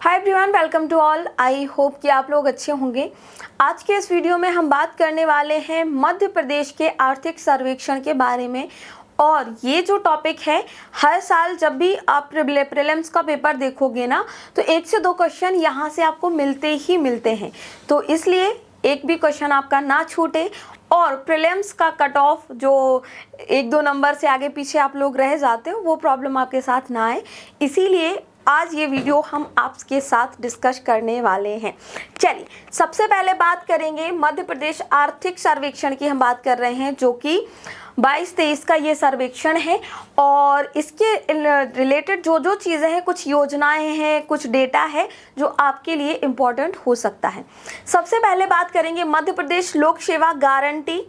Hi everyone, welcome to all. I hope कि आप लोग अच्छे होंगे। आज के इस वीडियो में हम बात करने वाले हैं मध्य प्रदेश के आर्थिक सर्वेक्षण के बारे में। और ये जो टॉपिक है, हर साल जब भी आप प्रीलिम्स का पेपर देखोगे ना, तो 1 से 2 क्वेश्चन यहाँ से आपको मिलते ही मिलते हैं। तो इसलिए एक भी क्वेश्चन आपका ना छूटे और प्रीलिम्स का कट ऑफ जो 1-2 नंबर से आगे पीछे आप लोग रह जाते हो, वो प्रॉब्लम आपके साथ ना आए। इसीलिए आज ये वीडियो हम आपके साथ डिस्कस करने वाले हैं। चलिए, सबसे पहले बात करेंगे मध्य प्रदेश आर्थिक सर्वेक्षण की। हम बात कर रहे हैं जो कि 22-23 का ये सर्वेक्षण है। और इसके रिलेटेड जो चीज़ें हैं, कुछ योजनाएं हैं, कुछ डेटा है जो आपके लिए इम्पोर्टेंट हो सकता है। सबसे पहले बात करेंगे मध्य प्रदेश लोक सेवा गारंटी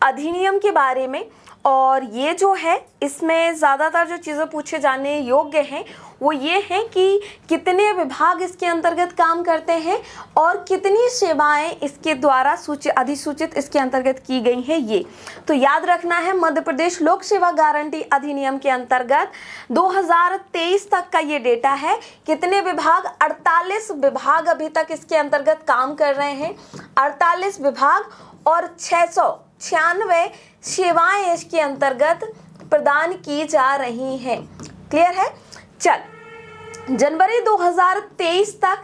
अधिनियम के बारे में। और ये जो है, इसमें ज़्यादातर जो चीज़ें पूछे जाने योग्य हैं वो ये हैं कि कितने विभाग इसके अंतर्गत काम करते हैं और कितनी सेवाएं इसके द्वारा अधिसूचित इसके अंतर्गत की गई हैं। ये तो याद रखना है। मध्य प्रदेश लोक सेवा गारंटी अधिनियम के अंतर्गत 2023 तक का ये डेटा है। कितने विभाग? 48 विभाग अभी तक इसके अंतर्गत काम कर रहे हैं। 48 विभाग और 696 सेवाएं इसके अंतर्गत प्रदान की जा रही हैं। क्लियर है? चल, जनवरी 2023 तक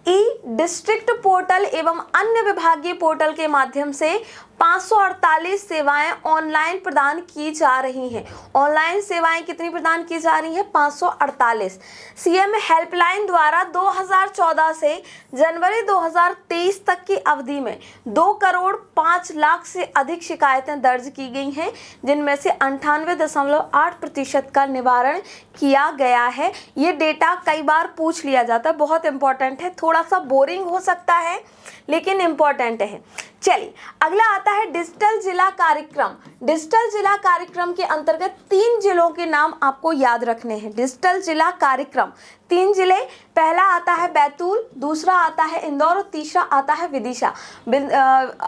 ई डिस्ट्रिक्ट पोर्टल एवं अन्य विभागीय पोर्टल के माध्यम से 548 सेवाएं ऑनलाइन प्रदान की जा रही हैं। ऑनलाइन सेवाएं कितनी प्रदान की जा रही हैं? 548। सीएम हेल्पलाइन द्वारा 2014 से जनवरी 2023 तक की अवधि में 2 करोड़ 5 लाख से अधिक शिकायतें दर्ज की गई हैं, जिनमें से 98.8% का निवारण किया गया है। ये डेटा कई बार पूछ लिया जाता है, बहुत इंपॉर्टेंट है। थोड़ा सा बोरिंग हो सकता है लेकिन इम्पॉर्टेंट है। चलिए, अगला आता है डिजिटल जिला कार्यक्रम। डिजिटल जिला कार्यक्रम के अंतर्गत 3 जिलों के नाम आपको याद रखने हैं। डिजिटल जिला कार्यक्रम 3 जिले, पहला आता है बैतूल, दूसरा आता है इंदौर और तीसरा आता है विदिशा।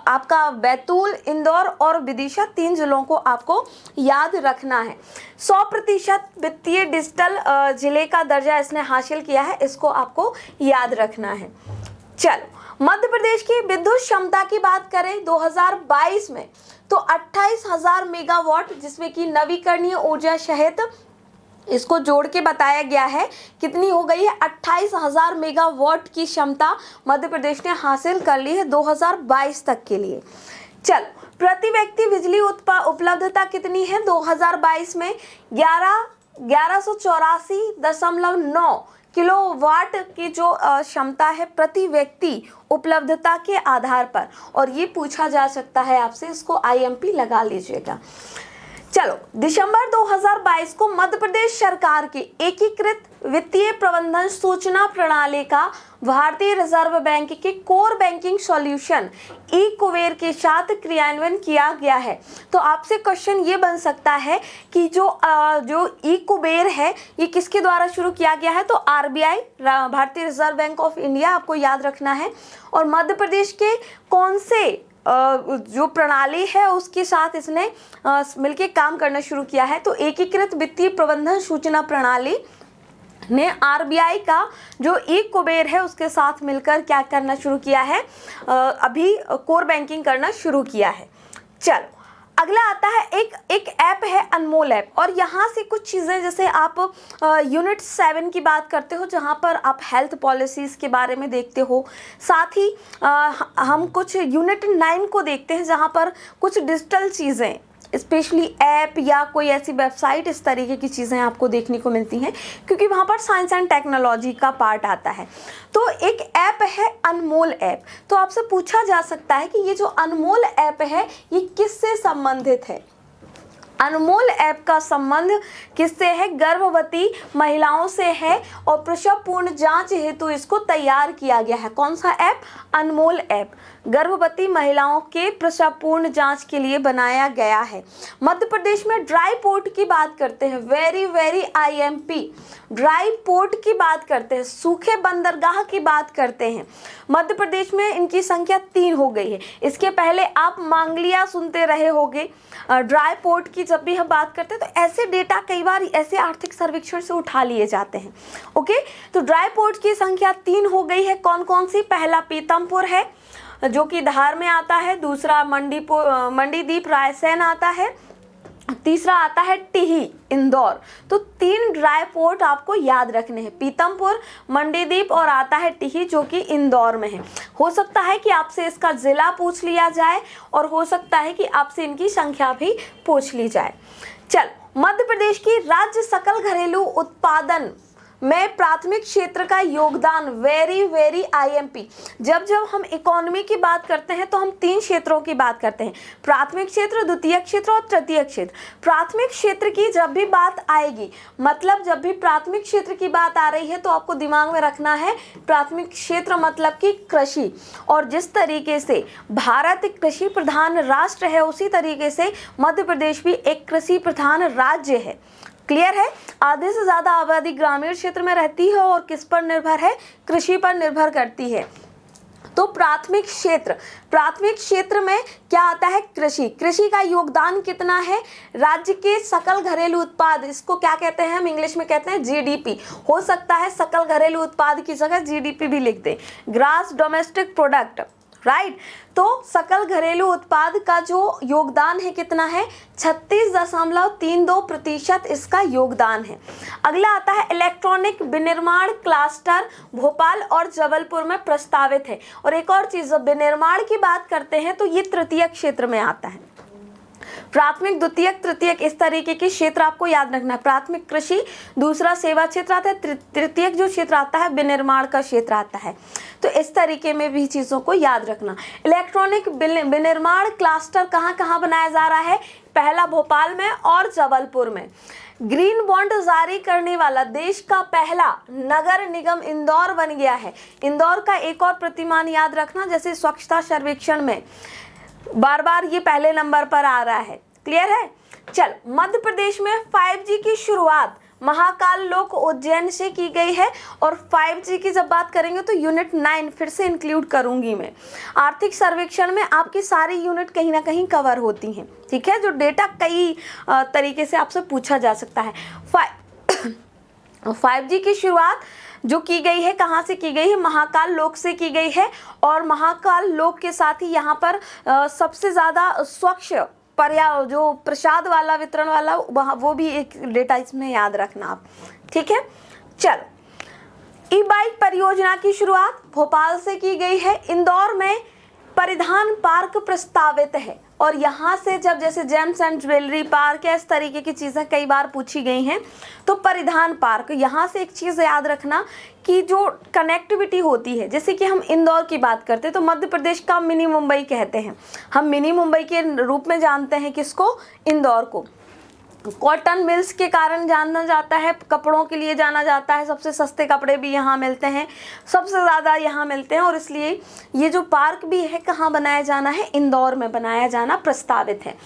आपका बैतूल, इंदौर और विदिशा 3 जिलों को आपको याद रखना है। 100% वित्तीय डिजिटल जिले का दर्जा इसने हासिल किया है, इसको आपको याद रखना है। चलो, मध्य प्रदेश की विद्युत क्षमता की बात करें 2022 में, तो 28,000 मेगावाट, जिसमें कि नवीकरणीय ऊर्जा सहित इसको जोड़ के बताया गया है। कितनी हो गई है? 28,000 मेगावाट की क्षमता मध्य प्रदेश ने हासिल कर ली है 2022 तक के लिए। चल, प्रति व्यक्ति बिजली उपलब्धता कितनी है 2022 में? 1184.9 किलोवाट की जो क्षमता है प्रति व्यक्ति उपलब्धता के आधार पर। और ये पूछा जा सकता है आपसे, इसको आईएमपी लगा लीजिएगा। चलो, दिसंबर 2022 को मध्य प्रदेश सरकार की एकीकृत वित्तीय प्रबंधन सूचना प्रणाली का भारतीय रिजर्व बैंक के कोर बैंकिंग सॉल्यूशन ई कुबेर के साथ क्रियान्वयन किया गया है। तो आपसे क्वेश्चन ये बन सकता है कि जो ई कुबेर है, ये किसके द्वारा शुरू किया गया है? तो आरबीआई, भारतीय रिजर्व बैंक ऑफ इंडिया, आपको याद रखना है। और मध्य प्रदेश के कौन से जो प्रणाली है उसके साथ इसने मिलके काम करना शुरू किया है? तो एकीकृत वित्तीय प्रबंधन सूचना प्रणाली ने आरबीआई का जो ई कुबेर है उसके साथ मिलकर क्या करना शुरू किया है? अभी कोर बैंकिंग करना शुरू किया है। चलो, अगला आता है एक ऐप है अनमोल ऐप। और यहाँ से कुछ चीज़ें, जैसे आप यूनिट 7 की बात करते हो, जहाँ पर आप हेल्थ पॉलिसीज़ के बारे में देखते हो। साथ ही हम कुछ यूनिट 9 को देखते हैं, जहाँ पर कुछ डिजिटल चीज़ें, स्पेशली ऐप या कोई ऐसी वेबसाइट, इस तरीके की चीज़ें आपको देखने को मिलती हैं, क्योंकि वहाँ पर साइंस एंड टेक्नोलॉजी का पार्ट आता है। तो एक ऐप है अनमोल ऐप। तो आपसे पूछा जा सकता है कि ये जो अनमोल ऐप है ये किससे संबंधित है? अनमोल ऐप का संबंध किससे है? गर्भवती महिलाओं से है और प्रसव पूर्ण जांच हेतु इसको तैयार किया गया है। कौन सा ऐप? अनमोल ऐप गर्भवती महिलाओं के प्रसव पूर्ण जांच के लिए बनाया गया है। मध्य प्रदेश में ड्राई पोर्ट की बात करते हैं, वेरी आईएमपी, ड्राई पोर्ट की बात करते हैं, सूखे बंदरगाह की बात करते हैं। मध्य प्रदेश में इनकी संख्या 3 हो गई है। इसके पहले आप मांगलिया सुनते रहे होंगे, ड्राई पोर्ट की की जब भी हम बात करते हैं तो ऐसे डेटा कई बार ऐसे आर्थिक सर्वेक्षण से उठा लिए जाते हैं। ओके, तो ड्राई पोर्ट की संख्या 3 हो गई है। कौन कौन सी? पहला पीतमपुर है जो कि धार में आता है, दूसरा मंडीदीप रायसेन आता है, तीसरा आता है टिही इंदौर। तो 3 ड्राई पोर्ट आपको याद रखने हैं, पीतमपुर, मंडीदीप और आता है टिही जो कि इंदौर में है। हो सकता है कि आपसे इसका जिला पूछ लिया जाए और हो सकता है कि आपसे इनकी संख्या भी पूछ ली जाए। चल, मध्य प्रदेश की राज्य सकल घरेलू उत्पादन में प्राथमिक क्षेत्र का योगदान, वेरी आईएमपी। जब हम इकोनॉमी की बात करते हैं तो हम 3 क्षेत्रों की बात करते हैं, प्राथमिक क्षेत्र, द्वितीयक क्षेत्र और तृतीयक क्षेत्र। प्राथमिक क्षेत्र की जब भी बात आएगी, मतलब जब भी प्राथमिक क्षेत्र की बात आ रही है तो आपको दिमाग में रखना है प्राथमिक क्षेत्र मतलब कि कृषि। और जिस तरीके से भारत एक कृषि प्रधान राष्ट्र है, उसी तरीके से मध्य प्रदेश भी एक कृषि प्रधान राज्य है। क्लियर है? आधे से ज्यादा आबादी ग्रामीण क्षेत्र में रहती है और किस पर निर्भर है? कृषि पर निर्भर करती है। तो प्राथमिक क्षेत्र में क्या आता है? कृषि का योगदान कितना है? राज्य के सकल घरेलू उत्पाद, इसको क्या कहते हैं? हम इंग्लिश में कहते हैं जीडीपी। हो सकता है सकल घरेलू उत्पाद की जगह जीडीपी भी लिख दें, ग्रॉस डोमेस्टिक प्रोडक्ट, राइट। तो सकल घरेलू उत्पाद का जो योगदान है कितना है? 36.32% इसका योगदान है। अगला आता है इलेक्ट्रॉनिक विनिर्माण क्लस्टर भोपाल और जबलपुर में प्रस्तावित है। और एक और चीज, जब विनिर्माण की बात करते हैं तो ये तृतीय क्षेत्र में आता है। प्राथमिक, द्वितीयक, तृतीयक, इस तरीके के क्षेत्र आपको याद रखना है। प्राथमिक कृषि, दूसरा सेवा क्षेत्र आता है, तृतीयक जो क्षेत्र आता है विनिर्माण का क्षेत्र आता है। तो इस तरीके में भी चीजों को याद रखना। इलेक्ट्रॉनिक विनिर्माण क्लस्टर कहाँ बनाया जा रहा है? पहला भोपाल में और जबलपुर में। ग्रीन बॉन्ड जारी करने वाला देश का पहला नगर निगम इंदौर बन गया है। इंदौर का एक और प्रतिमान याद रखना, जैसे स्वच्छता सर्वेक्षण में बार ये पहले नंबर पर आ रहा है। क्लियर है? चल, मध्य प्रदेश में 5G की शुरुआत महाकाल लोक उज्जैन से की गई है। और 5G की जब बात करेंगे तो यूनिट 9 फिर से इंक्लूड करूंगी मैं। आर्थिक सर्वेक्षण में आपकी सारी यूनिट कहीं ना कहीं कवर होती हैं, ठीक है, जो डेटा कई तरीके से आपसे पूछा जा सकता है। 5G की शुरुआत जो की गई है, कहाँ से की गई है? महाकाल लोक से की गई है। और महाकाल लोक के साथ ही यहाँ पर सबसे ज़्यादा स्वच्छ जो प्रसाद वाला, वितरण वाला, वहाँ वो भी एक डेटा इसमें याद रखना आप, ठीक है। चलो, ई बाइक परियोजना की शुरुआत भोपाल से की गई है। इंदौर में परिधान पार्क प्रस्तावित है। और यहाँ से जब जैसे जेम्स एंड ज्वेलरी पार्क या इस तरीके की चीज़ें कई बार पूछी गई हैं, तो परिधान पार्क, यहाँ से एक चीज़ याद रखना कि जो कनेक्टिविटी होती है, जैसे कि हम इंदौर की बात करते हैं तो मध्य प्रदेश का मिनी मुंबई कहते हैं, हम मिनी मुंबई के रूप में जानते हैं किसको? इंदौर को। कॉटन मिल्स के कारण जाना जाता है, कपड़ों के लिए जाना जाता है, सबसे सस्ते कपड़े भी यहाँ मिलते हैं, सबसे ज़्यादा यहाँ मिलते हैं। और इसलिए ये जो पार्क भी है कहाँ बनाया जाना है? इंदौर में बनाया जाना प्रस्तावित है।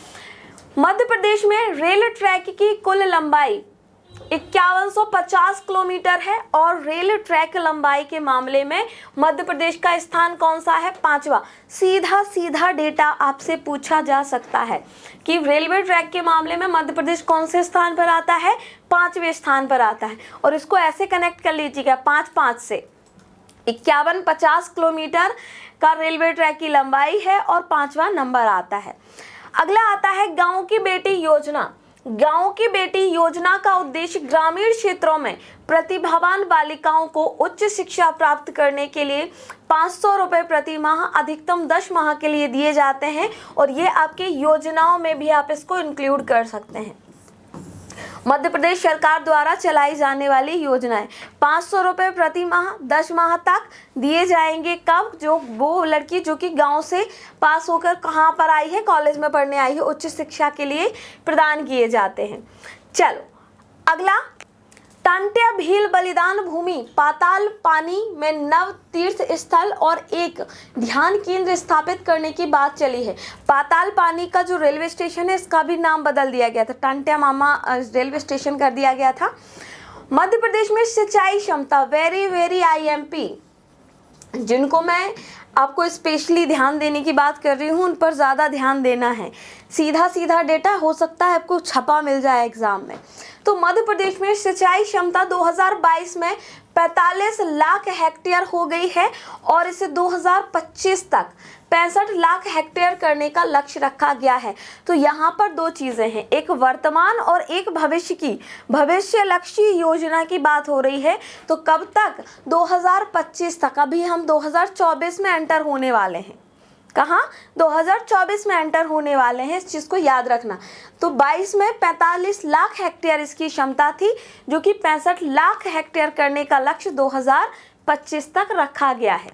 मध्य प्रदेश में रेल ट्रैक की कुल लंबाई 5150 किलोमीटर है। और रेल ट्रैक लंबाई के मामले में मध्य प्रदेश का स्थान कौन सा है? 5वां। सीधा डेटा आपसे पूछा जा सकता है कि रेलवे ट्रैक के मामले में मध्य प्रदेश कौन से स्थान पर आता है? 5वें स्थान पर आता है। और इसको ऐसे कनेक्ट कर लीजिएगा, 5 से 5150 किलोमीटर का रेलवे ट्रैक की लंबाई है और 5वां नंबर आता है। अगला आता है गाँव की बेटी योजना। गांव की बेटी योजना का उद्देश्य ग्रामीण क्षेत्रों में प्रतिभावान बालिकाओं को उच्च शिक्षा प्राप्त करने के लिए 500 रुपये प्रति माह अधिकतम 10 माह के लिए दिए जाते हैं। और ये आपकी योजनाओं में भी आप इसको इंक्लूड कर सकते हैं। मध्य प्रदेश सरकार द्वारा चलाई जाने वाली योजनाएं 500 रुपये प्रति माह 10 माह तक दिए जाएंगे। कब? जो वो लड़की जो कि गांव से पास होकर कहाँ पर आई है? कॉलेज में पढ़ने आई है, उच्च शिक्षा के लिए प्रदान किए जाते हैं। चलो, अगला, टांट्या भील बलिदान भूमि पाताल पानी में नव तीर्थ स्थल और एक ध्यान केंद्र स्थापित करने की बात चली है। पाताल पानी का जो रेलवे स्टेशन है इसका भी नाम बदल दिया गया था, टांट्या मामा रेलवे स्टेशन कर दिया गया था। मध्य प्रदेश में सिंचाई क्षमता, वेरी आईएमपी। जिनको मैं आपको स्पेशली ध्यान देने की बात कर रही हूँ, उन पर ज़्यादा ध्यान देना है। सीधा सीधा डेटा हो सकता है आपको छपा मिल जाए एग्जाम में। तो मध्य प्रदेश में सिंचाई क्षमता 2022 में 45 लाख हेक्टेयर हो गई है और इसे 2025 तक 65 लाख हेक्टेयर करने का लक्ष्य रखा गया है। तो यहाँ पर दो चीज़ें हैं, एक वर्तमान और एक भविष्य की, भविष्य लक्ष्य योजना की बात हो रही है। तो कब तक? 2025 तक। अभी हम 2024 में एंटर होने वाले हैं। कहाँ? 2024 में एंटर होने वाले हैं, इस चीज़ को याद रखना। तो 22 में 45 लाख हेक्टेयर इसकी क्षमता थी, जो कि 65 लाख हेक्टेयर करने का लक्ष्य 2025 तक रखा गया है।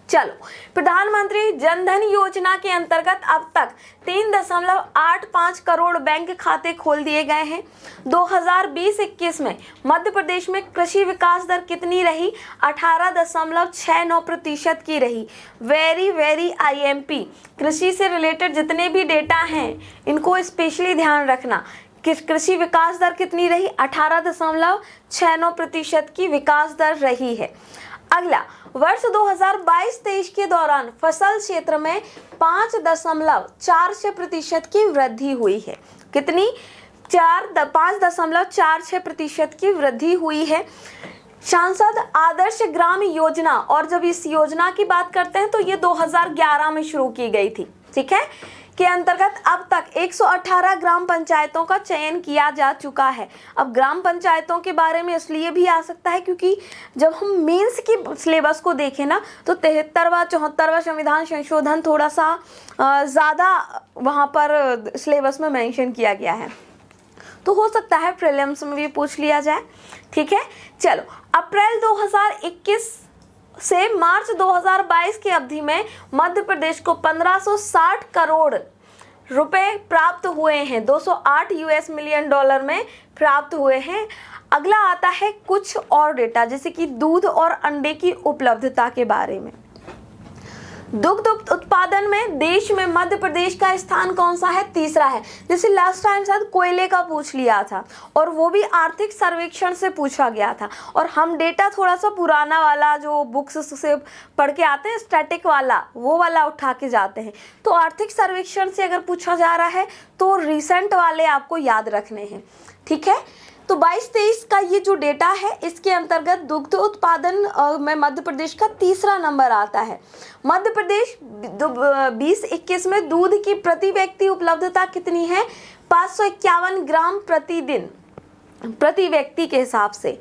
चलो, प्रधानमंत्री जनधन योजना के अंतर्गत अब तक 3.85 करोड़ बैंक खाते खोल दिए गए हैं। 2020-21 में मध्य प्रदेश में कृषि विकास दर कितनी रही? 18.69% की रही। वेरी IMP, कृषि से रिलेटेड जितने भी डेटा हैं इनको स्पेशली ध्यान रखना। कृषि विकास दर कितनी रही? 18.69% की विकास दर रही है। अगला, वर्ष 2022-23 के दौरान फसल क्षेत्र में 5.46% की वृद्धि हुई है। कितनी? 5.46% की वृद्धि हुई है। सांसद आदर्श ग्राम योजना, और जब इस योजना की बात करते हैं तो ये 2011 में शुरू की गई थी, ठीक है, के अंतर्गत अब तक 118 ग्राम पंचायतों का चयन किया जा चुका है। अब ग्राम पंचायतों के बारे में इसलिए भी आ सकता है क्योंकि जब हम मेंस की सिलेबस को देखें ना, तो 73वां 74वां संविधान संशोधन थोड़ा सा ज़्यादा वहाँ पर सिलेबस में मेंशन किया गया है, तो हो सकता है प्रीलिम्स में भी पूछ लिया जाए, ठीक है। चलो, अप्रैल 2021 से मार्च 2022 की अवधि में मध्य प्रदेश को 1560 करोड़ रुपए प्राप्त हुए हैं, 208 US मिलियन डॉलर में प्राप्त हुए हैं। अगला आता है कुछ और डेटा, जैसे कि दूध और अंडे की उपलब्धता के बारे में। दुग्ध उत्पादन में देश में मध्य प्रदेश का स्थान कौन सा है? तीसरा है। जैसे लास्ट टाइम शायद कोयले का पूछ लिया था, और वो भी आर्थिक सर्वेक्षण से पूछा गया था, और हम डेटा थोड़ा सा पुराना वाला जो बुक्स से पढ़ के आते हैं, स्टैटिक वाला, वो वाला उठा के जाते हैं। तो आर्थिक सर्वेक्षण से अगर पूछा जा रहा है तो रिसेंट वाले आपको याद रखने हैं, ठीक है। तो 22-23 का ये जो डेटा है, इसके अंतर्गत दुग्ध उत्पादन में मध्य प्रदेश का तीसरा नंबर आता है। मध्य प्रदेश 20-21 में दूध की प्रति व्यक्ति उपलब्धता कितनी है? 551 ग्राम प्रतिदिन, प्रति व्यक्ति के हिसाब से।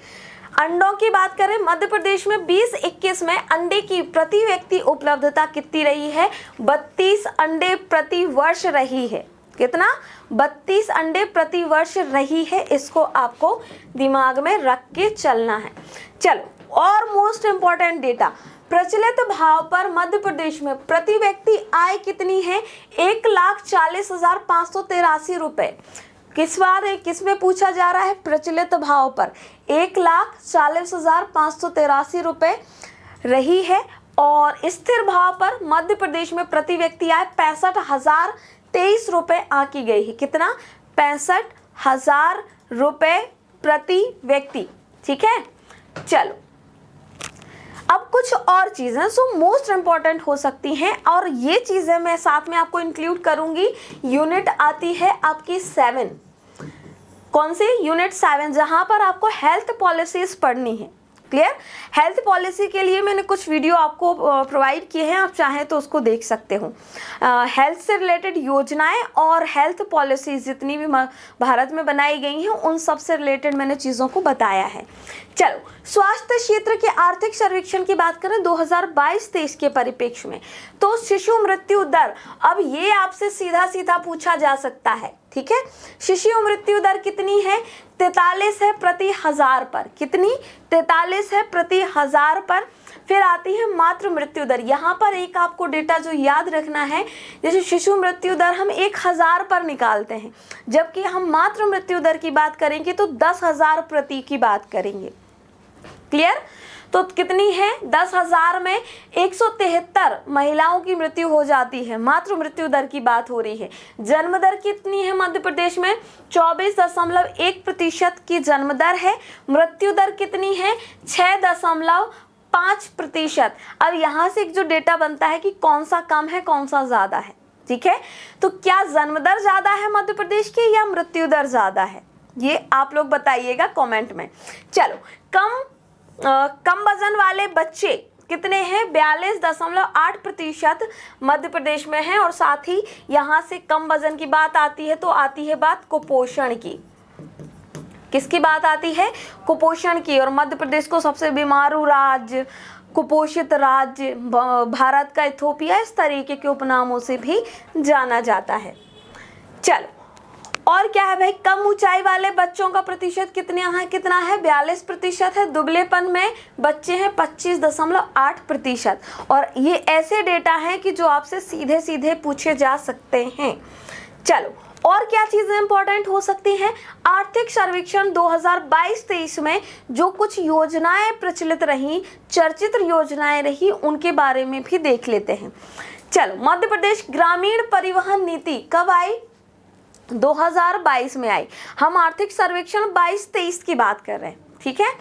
अंडों की बात करें, मध्य प्रदेश में 20-21 में अंडे की प्रति व्यक्ति उपलब्धता कितनी रही है? 32 अंडे प्रति वर्ष रही है। कितना? 32 अंडे प्रति वर्ष रही है। इसको आपको दिमाग में रख के चलना है। चलो, और मोस्ट इंपॉर्टेंट डेटा, प्रचलित भाव पर मध्य प्रदेश में प्रति व्यक्ति आय कितनी है? 1,40,583 रुपए। किस में पूछा जा रहा है? प्रचलित भाव पर 1,40,583 रुपए रही है। और स्थिर भाव पर मध्य प्रदेश में प्रति व्यक्ति आय 65,023 रुपए आकी गई है। कितना? 65,000 रुपए प्रति व्यक्ति, ठीक है। चलो, अब कुछ और चीज़ें सो मोस्ट इंपॉर्टेंट हो सकती हैं, और ये चीज़ें मैं साथ में आपको इंक्लूड करूंगी। यूनिट आती है आपकी 7, कौन सी? यूनिट 7, जहां पर आपको हेल्थ पॉलिसीज पढ़नी है। क्लियर? हेल्थ पॉलिसी के लिए मैंने कुछ वीडियो आपको प्रोवाइड किए हैं, आप चाहें तो उसको देख सकते हो। हेल्थ से रिलेटेड योजनाएं और हेल्थ पॉलिसीज जितनी भी भारत में बनाई गई हैं, उन सब से रिलेटेड मैंने चीज़ों को बताया है। चलो, स्वास्थ्य क्षेत्र के आर्थिक सर्वेक्षण की बात करें 2022-23 के परिप्रेक्ष्य में, तो शिशु मृत्यु दर, अब ये आपसे सीधा सीधा पूछा जा सकता है, ठीक है। शिशु मृत्यु दर कितनी है? 43 है प्रति 1000 पर। कितनी? 43 है प्रति 1000 पर। फिर आती है मातृ मृत्यु दर। यहाँ पर एक आपको डेटा जो याद रखना है, जैसे शिशु मृत्यु दर हम 1000 पर निकालते हैं, जबकि हम मातृ मृत्यु दर की बात करेंगे तो 10,000 प्रति की बात करेंगे। क्लियर? तो कितनी है? 10,000 में 173 महिलाओं की मृत्यु हो जाती है। मातृ मृत्यु दर की बात हो रही है। जन्म दर कितनी है मध्य प्रदेश में? 24.1% की जन्म दर है। मृत्यु दर कितनी है? 6.5 5%। अब यहाँ से एक जो डेटा बनता है कि कौन सा कम है कौन सा ज़्यादा है, ठीक है। तो क्या जन्म दर ज़्यादा है मध्य प्रदेश की या मृत्यु दर ज़्यादा है, ये आप लोग बताइएगा कमेंट में। चलो, कम वजन वाले बच्चे कितने हैं, 42.8% मध्य प्रदेश में है। और साथ ही यहाँ से कम वजन की बात आती है तो आती है बात कुपोषण की। किसकी बात आती है, कुपोषण की। और मध्य प्रदेश को सबसे बीमारू राज्य, कुपोषित राज्य, भारत का इथोपिया, इस तरीके के उपनामों से भी जाना जाता है। चलो, और क्या है भाई, कम ऊंचाई वाले बच्चों का प्रतिशत कितना है 42% है। दुबलेपन में बच्चे हैं 25.8%। और ये ऐसे डेटा हैं कि जो आपसे सीधे सीधे पूछे जा सकते हैं। चलो, और क्या चीजें इंपॉर्टेंट हो सकती हैं, आर्थिक सर्वेक्षण 2022-23 में जो कुछ योजनाएं प्रचलित रही, चर्चित योजनाएं रही, उनके बारे में भी देख लेते हैं। चलो, मध्य प्रदेश ग्रामीण परिवहन नीति कब आई, 2022 में आई। हम आर्थिक सर्वेक्षण 22-23 की बात कर रहे हैं, ठीक है।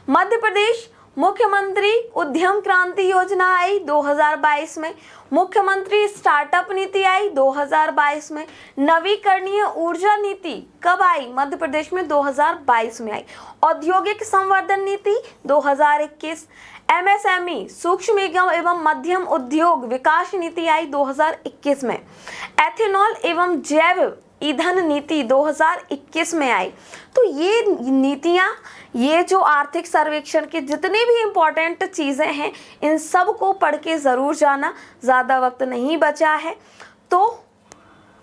मध्य प्रदेश मुख्यमंत्री उद्यम क्रांति योजना आई 2022 में। मुख्यमंत्री स्टार्टअप नीति आई 2022 में। नवीकरणीय ऊर्जा नीति कब आई, मध्य प्रदेश में 2022 में आई। औद्योगिक संवर्धन नीति 2021। MSME सूक्ष्म एवं मध्यम उद्योग विकास नीति आई 2021 में। एथेनॉल एवं जैव ईंधन नीति 2021 में आई। तो ये नीतियाँ, ये जो आर्थिक सर्वेक्षण के जितने भी इम्पोर्टेंट चीज़ें हैं, इन सब को पढ़ के ज़रूर जाना, ज़्यादा वक्त नहीं बचा है। तो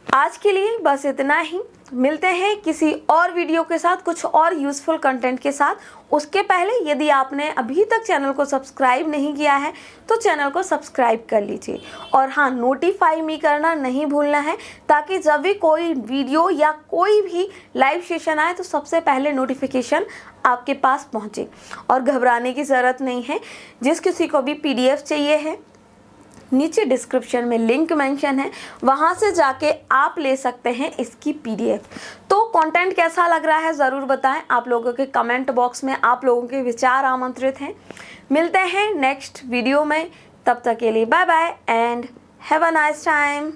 आज के लिए बस इतना ही, मिलते हैं किसी और वीडियो के साथ, कुछ और यूज़फुल कंटेंट के साथ। उसके पहले यदि आपने अभी तक चैनल को सब्सक्राइब नहीं किया है तो चैनल को सब्सक्राइब कर लीजिए। और हाँ, नोटिफाई मी करना नहीं भूलना है, ताकि जब भी कोई वीडियो या कोई भी लाइव सेशन आए तो सबसे पहले नोटिफिकेशन आपके पास पहुँचे। और घबराने की ज़रूरत नहीं है, जिस किसी को भी PDF चाहिए है, नीचे डिस्क्रिप्शन में लिंक मेंशन है, वहाँ से जाके आप ले सकते हैं इसकी PDF। तो कंटेंट कैसा लग रहा है ज़रूर बताएं। आप लोगों के कमेंट बॉक्स में आप लोगों के विचार आमंत्रित हैं। मिलते हैं नेक्स्ट वीडियो में, तब तक के लिए bye bye and have a nice time.